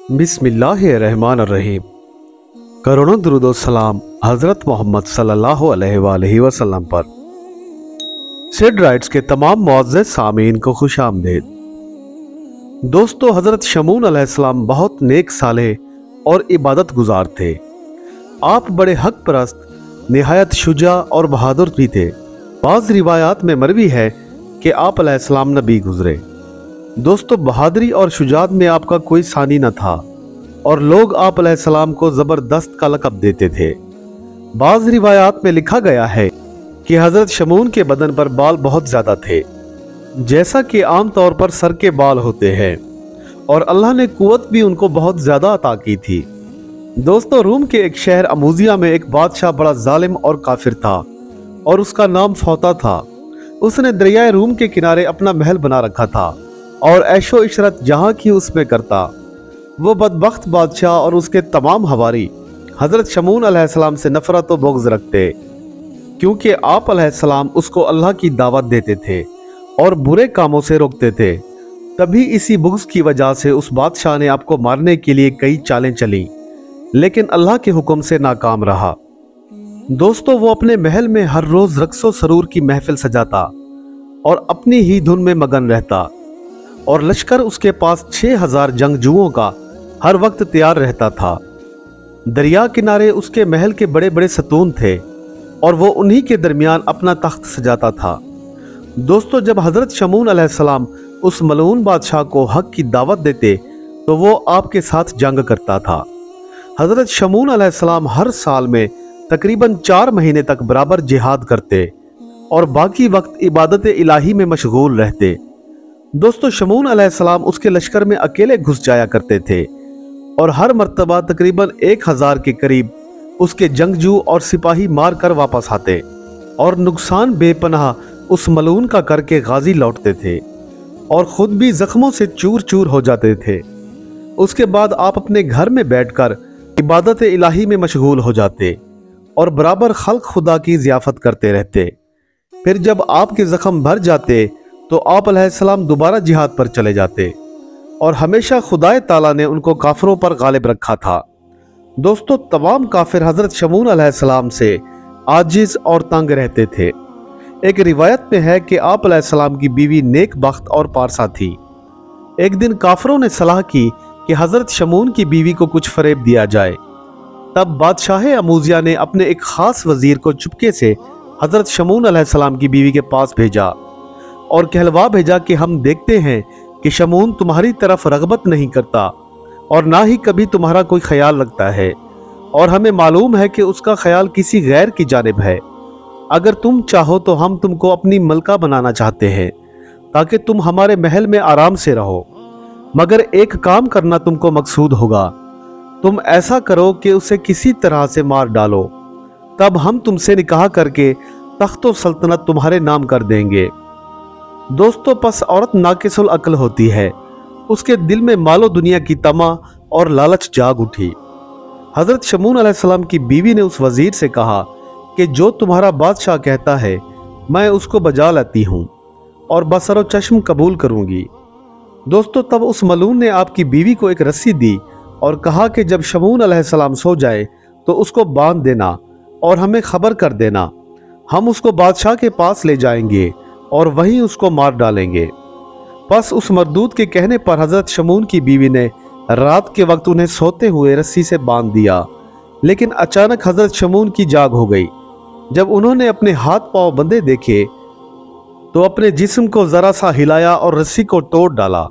बिस्मिल्लाहिर्रहमानिर्रहीम। करोड़ों दुरूद व सलाम हज़रत मोहम्मद सल्लल्लाहु अलैहि वसल्लम पर। सिड राइट्स के तमाम मुअज़्ज़ज़ सामीन को खुश आमदीद। दोस्तों, हज़रत शमून अलैहिस्सलाम बहुत नेक साले और इबादत गुजार थे। आप बड़े हक परस्त, निहायत शुजा और बहादुर भी थे। बाज़ रिवायात में मरवी है कि आप अलैहिस्सलाम नबी गुजरे। दोस्तों, बहादुरी और शुजात में आपका कोई सानी न था और लोग आप अलैहिस्सलाम को ज़बरदस्त का लक़ब देते थे। बाज़ रिवायात में लिखा गया है कि हज़रत शमून के बदन पर बाल बहुत ज़्यादा थे, जैसा कि आम तौर पर सर के बाल होते हैं, और अल्लाह ने कुव्वत भी उनको बहुत ज़्यादा अता की थी। दोस्तों, रूम के एक शहर अमूजिया में एक बादशाह बड़ा जालिम और काफिर था और उसका नाम फौता था। उसने दरियाए रूम के किनारे अपना महल बना रखा था और ऐशो इशरत जहाँ की उसमें करता। वो बदबख्त बादशाह और उसके तमाम हवारी हज़रत शमून अलैहिस्सलाम से नफरत व बुग़्ज़ रखते, क्योंकि आप अलैहिस्सलाम उसको अल्लाह की दावत देते थे और बुरे कामों से रोकते थे। तभी इसी बुग़्ज़ की वजह से उस बादशाह ने आपको मारने के लिए कई चालें चली, लेकिन अल्लाह के हुक्म से नाकाम रहा। दोस्तों, वो अपने महल में हर रोज़ रक्सो सरूर की महफिल सजाता और अपनी ही धुन में मगन रहता, और लश्कर उसके पास 6000 जंगजुओं का हर वक्त तैयार रहता था। दरिया किनारे उसके महल के बड़े बड़े सतून थे और वो उन्हीं के दरमियान अपना तख्त सजाता था। दोस्तों, जब हज़रत शमून अलैहिस्सलाम उस मलऊन बादशाह को हक की दावत देते तो वो आपके साथ जंग करता था। हज़रत शमून अलैहिस्सलाम हर साल में तकरीबन 4 महीने तक बराबर जिहाद करते और बाकी वक्त इबादत इलाही में मशगूल रहते। दोस्तों, शमून अलैहिस्सलाम उसके लश्कर में अकेले घुस जाया करते थे और हर मर्तबा तकरीबन 1000 के करीब उसके जंगजू और सिपाही मार कर वापस आते और नुकसान बेपनाह उस मलून का करके गाजी लौटते थे और खुद भी जख्मों से चूर चूर हो जाते थे। उसके बाद आप अपने घर में बैठकर इबादत इलाही में मशगूल हो जाते और बराबर खल्क खुदा की ज़ियाफत करते रहते। फिर जब आपके जख्म भर जाते तो आप अलैहिस्सलाम दोबारा जिहाद पर चले जाते और हमेशा खुदाए ताला ने उनको काफिरों पर गालिब रखा था। दोस्तों, तमाम काफिर हज़रत शमून अलैहिस्सलाम से आजिज़ और तंग रहते थे। एक रिवायत में है कि आप अलैहिस्सलाम की बीवी नेक बख्त और पारसा थी। एक दिन काफिरों ने सलाह की कि हज़रत शमून की बीवी को कुछ फरेब दिया जाए। तब बादशाह अमूजिया ने अपने एक ख़ास वज़ीर को चुपके से हज़रत शमून अलैहिस्सलाम की बीवी के पास भेजा और कहलवा भेजा कि हम देखते हैं कि शमून तुम्हारी तरफ रगबत नहीं करता और ना ही कभी तुम्हारा कोई ख्याल रखता है, और हमें मालूम है कि उसका ख्याल किसी गैर की जानिब है। अगर तुम चाहो तो हम तुमको अपनी मलका बनाना चाहते हैं ताकि तुम हमारे महल में आराम से रहो, मगर एक काम करना तुमको मकसूद होगा। तुम ऐसा करो कि उसे किसी तरह से मार डालो, तब हम तुमसे निकाह करके तख्त सल्तनत तुम्हारे नाम कर देंगे। दोस्तों, पस औरत नाकिसुल अक्ल होती है, उसके दिल में मालो दुनिया की तमा और लालच जाग उठी। हज़रत शमून अलैहिस्सलाम की बीवी ने उस वज़ीर से कहा कि जो तुम्हारा बादशाह कहता है मैं उसको बजा लेती हूँ और बसरो चश्म कबूल करूँगी। दोस्तों, तब उस मलून ने आपकी बीवी को एक रस्सी दी और कहा कि जब शमून अलैहिस्सलाम सो जाए तो उसको बांध देना और हमें खबर कर देना। हम उसको बादशाह के पास ले जाएंगे और वहीं उसको मार डालेंगे। बस उस मरदूद के कहने पर हज़रत शमून की बीवी ने रात के वक्त उन्हें सोते हुए रस्सी से बांध दिया, लेकिन अचानक हज़रत शमून की जाग हो गई। जब उन्होंने अपने हाथ पांव बंधे देखे तो अपने जिस्म को ज़रा सा हिलाया और रस्सी को तोड़ डाला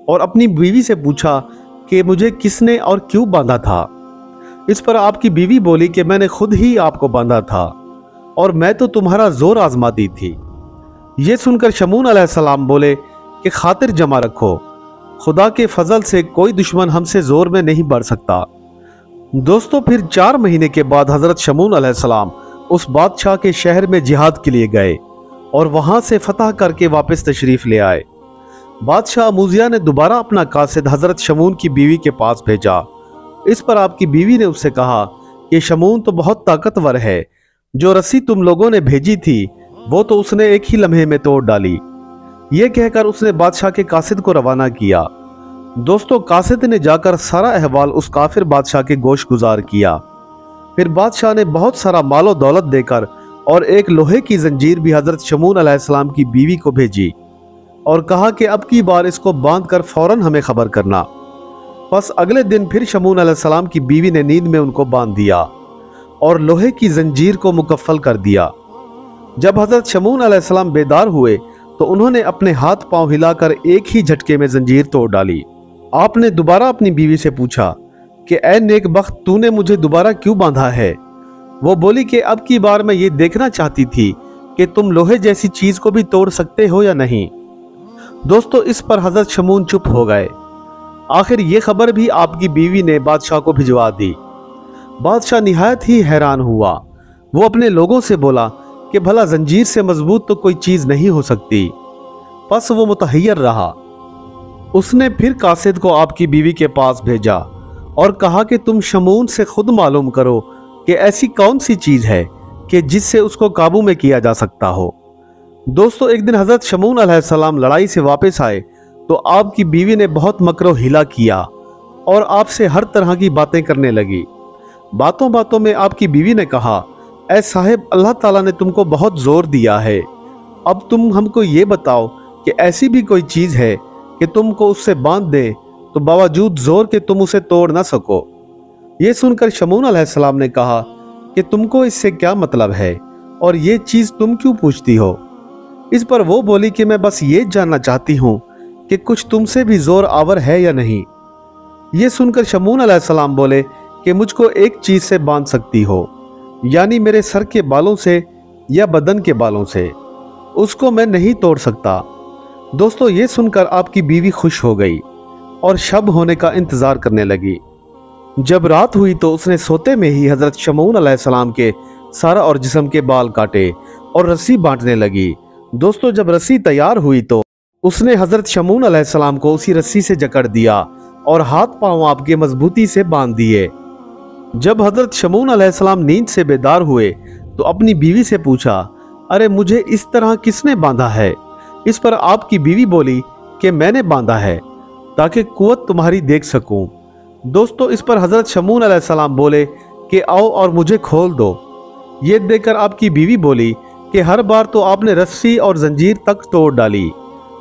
और अपनी बीवी से पूछा कि मुझे किसने और क्यों बांधा था। इस पर आपकी बीवी बोली कि मैंने खुद ही आपको बांधा था और मैं तो तुम्हारा जोर आजमाती थी। ये सुनकर शमून अलैहिस्सलाम बोले कि खातिर जमा रखो, खुदा के फजल से कोई दुश्मन हमसे जोर में नहीं बढ़ सकता। दोस्तों, फिर 4 महीने के बाद हज़रत शमून अलैहिस्सलाम उस बादशाह के शहर में जिहाद के लिए गए और वहां से फतह करके वापस तशरीफ ले आए। बादशाह अमूजिया ने दोबारा अपना कासिद हज़रत शमून की बीवी के पास भेजा। इस पर आपकी बीवी ने उससे कहा कि शमून तो बहुत ताकतवर है, जो रस्सी तुम लोगों ने भेजी थी वो तो उसने एक ही लम्हे में तोड़ डाली। ये कहकर उसने बादशाह के कासिद को रवाना किया दोस्तों कासिद ने जाकर सारा अहवाल उस काफिर बादशाह के गोश गुजार किया। फिर बादशाह ने बहुत सारा मालो दौलत देकर और एक लोहे की जंजीर भी हजरत शमून अलैहिस्सलाम की बीवी को भेजी और कहा कि अब की बार इसको बांध कर फौरन हमें खबर करना। बस अगले दिन फिर शमून अलैहिस्सलाम की बीवी ने नींद में उनको बांध दिया और लोहे की जंजीर को मुकफ्फल कर दिया। जब हजरत शमून अलैहिस्सलाम बेदार हुए तो उन्होंने अपने हाथ पांव हिलाकर एक ही झटके में जंजीर तोड़ डाली। आपने दोबारा अपनी बीवी से पूछा कि ऐ नेक बख्त, तूने मुझे दोबारा क्यों बांधा है? वो बोली कि अब की बार मैं ये देखना चाहती थी कि तुम लोहे जैसी चीज को भी तोड़ सकते हो या नहीं। दोस्तों इस पर हजरत शमून चुप हो गए। आखिर ये खबर भी आपकी बीवी ने बादशाह को भिजवा दी। बादशाह निहायत ही हैरान हुआ। वो अपने लोगों से बोला कि भला जंजीर से मजबूत तो कोई चीज नहीं हो सकती। बस वो मुतहय्यर रहा। उसने फिर कासिद को आपकी बीवी के पास भेजा और कहा कि तुम शमून से खुद मालूम करो कि ऐसी कौन सी चीज है कि जिससे उसको काबू में किया जा सकता हो। दोस्तों एक दिन हजरत शमून अलैहिस्सलाम लड़ाई से वापस आए तो आपकी बीवी ने बहुत मकरो हिला किया और आपसे हर तरह की बातें करने लगी। बातों बातों में आपकी बीवी ने कहा, ऐ साहिब, अल्लाह ताला ने तुमको बहुत जोर दिया है। अब तुम हमको ये बताओ कि ऐसी भी कोई चीज है कि तुमको उससे बांध दे तो बावजूद जोर के तुम उसे तोड़ ना सको। ये सुनकर शमून अलैहिस्सलाम ने कहा कि तुमको इससे क्या मतलब है और ये चीज तुम क्यों पूछती हो? इस पर वो बोली कि मैं बस ये जानना चाहती हूँ कि कुछ तुमसे भी जोर आवर है या नहीं। ये सुनकर शमून अलैहिस्सलाम बोले कि मुझको एक चीज से बांध सकती हो, यानी मेरे सर के बालों से या बदन के बालों से, उसको मैं नहीं तोड़ सकता। दोस्तों ये सुनकर आपकी बीवी खुश हो गई और शब होने का इंतजार करने लगी। जब रात हुई तो उसने सोते में ही हजरत शमून अलैहिस्सलाम के सर और जिस्म के बाल काटे और रस्सी बांटने लगी। दोस्तों जब रस्सी तैयार हुई तो उसने हजरत शमून अलैहिस्सलाम को उसी रस्सी से जकड़ दिया और हाथ पांव आपके मजबूती से बांध दिए। जब हजरत शमून अलैहिस्सलाम नींद से बेदार हुए तो अपनी बीवी से पूछा, अरे मुझे इस तरह किसने बांधा है? इस पर आपकी बीवी बोली कि मैंने बांधा है ताकि कुव्वत तुम्हारी देख सकूं। दोस्तों इस पर हजरत शमून अलैहिस्सलाम बोले कि आओ और मुझे खोल दो। ये देखकर आपकी बीवी बोली कि हर बार तो आपने रस्सी और जंजीर तक तोड़ डाली,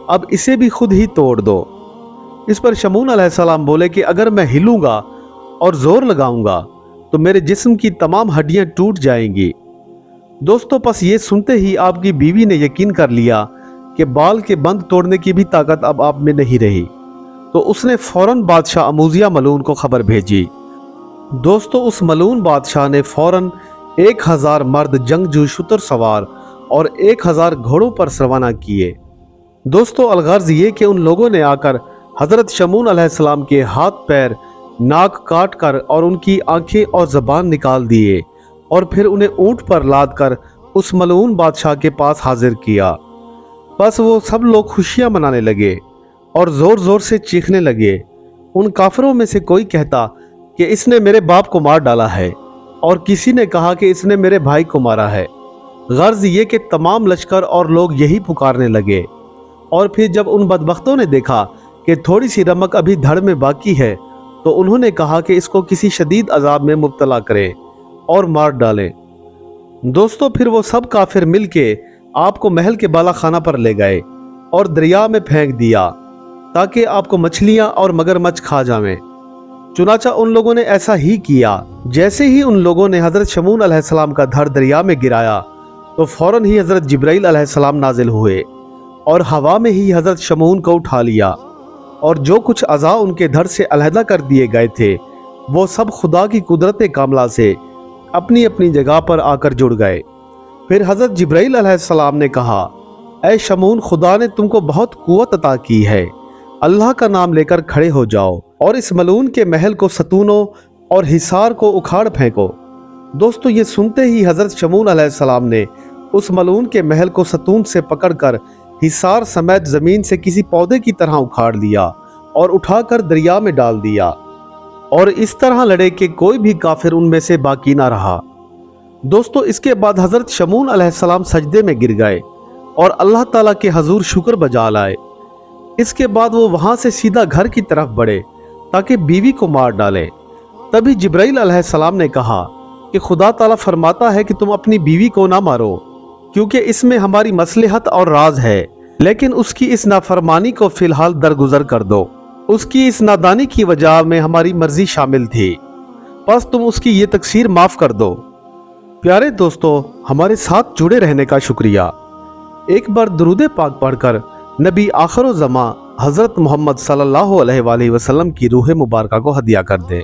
अब इसे भी खुद ही तोड़ दो। इस पर शमून अलैहिस्सलाम बोले कि अगर मैं हिलूंगा और जोर लगाऊंगा तो मेरे जिस्म की तमाम हड्डियां टूट जाएंगी। दोस्तों बस ये सुनते ही आपकी बीवी ने यकीन कर लिया कि बाल के बंद तोड़ने की भी ताकत अब आप में नहीं रही, तो उसने फौरन बादशाह अमूजिया मलून को खबर भेजी। दोस्तों उस मलून बादशाह ने फौरन 1000 मर्द जंगजू शुतर सवार और 1000 घोड़ों पर रवाना किए। दोस्तों अलगर्ज ये कि उन लोगों ने आकर हजरत शमून अलैहिस्सलाम के हाथ पैर नाक काट कर और उनकी आंखें और जबान निकाल दिए और फिर उन्हें ऊंट पर लाद कर उस मलून बादशाह के पास हाजिर किया। बस वो सब लोग खुशियां मनाने लगे और जोर जोर से चीखने लगे। उन काफिरों में से कोई कहता कि इसने मेरे बाप को मार डाला है और किसी ने कहा कि इसने मेरे भाई को मारा है। गर्ज ये कि तमाम लश्कर और लोग यही पुकारने लगे। और फिर जब उन बदबख्तों ने देखा कि थोड़ी सी रमक अभी धड़ में बाकी है तो उन्होंने कहा कि इसको किसी शदीद अजाब में मुब्तला करें और मार डालें। दोस्तों फिर वो सब काफिर मिलके आपको महल के बाला खाना पर ले गए और दरिया में फेंक दिया ताकि आपको मछलियां और मगरमच्छ खा जावें। चुनाचा उन लोगों ने ऐसा ही किया। जैसे ही उन लोगों ने हजरत शमून अलैहिस्सलाम का धड़ दरिया में गिराया तो फौरन ही हजरत जिब्राइल अलैहिस्सलाम नाजिल हुए और हवा में ही हजरत शमून को उठा लिया और जो कुछ अज़ा उनके धड़ से अलहदा कर दिए गए थे वो सब खुदा की कुदरत कामला से अपनी अपनी जगह पर आकर जुड़ गए। फिर हजरत जिब्राइल अलैहिस्सलाम ने कहा, ऐ शमून, खुदा ने तुमको बहुत कुव्वत अता की है, अल्लाह का नाम लेकर खड़े हो जाओ और इस मलून के महल को सतूनों और हिसार को उखाड़ फेंको। दोस्तों ये सुनते ही हजरत शमून अलैहिस्सलाम ने उस मलून के महल को सतून से पकड़कर हिसार समेत जमीन से किसी पौधे की तरह उखाड़ लिया और उठाकर दरिया में डाल दिया और इस तरह लड़े कि कोई भी काफिर उनमें से बाकी ना रहा। दोस्तों इसके बाद हजरत शमून अलैहिस्सलाम सजदे में गिर गए और अल्लाह ताला के हजूर शुक्र बजा लाए। اس کے بعد وہ وہاں سے سیدھا گھر کی طرف بڑھے تاکہ بیوی کو مار ڈالے۔ تبھی جبرائیل علیہ السلام نے کہا کہ خدا تعالیٰ فرماتا ہے کہ تم اپنی بیوی کو نہ مارو، کیونکہ اس میں ہماری مصلحت اور راز ہے، لیکن اس کی اس نافرمانی کو فی الحال درگزر کر دو۔ اس کی اس نادانی کی وجہ میں ہماری مرضی شامل تھی، بس تم اس کی یہ تقصیر معاف کر دو۔ پیارے دوستو، ہمارے ساتھ جڑے رہنے کا شکریہ۔ ایک بار درود پاک پڑھ کر نبی آخر الزماں حضرت محمد صلی اللہ علیہ وآلہ وسلم کی روح مبارکہ کو ہدیہ کر دیں۔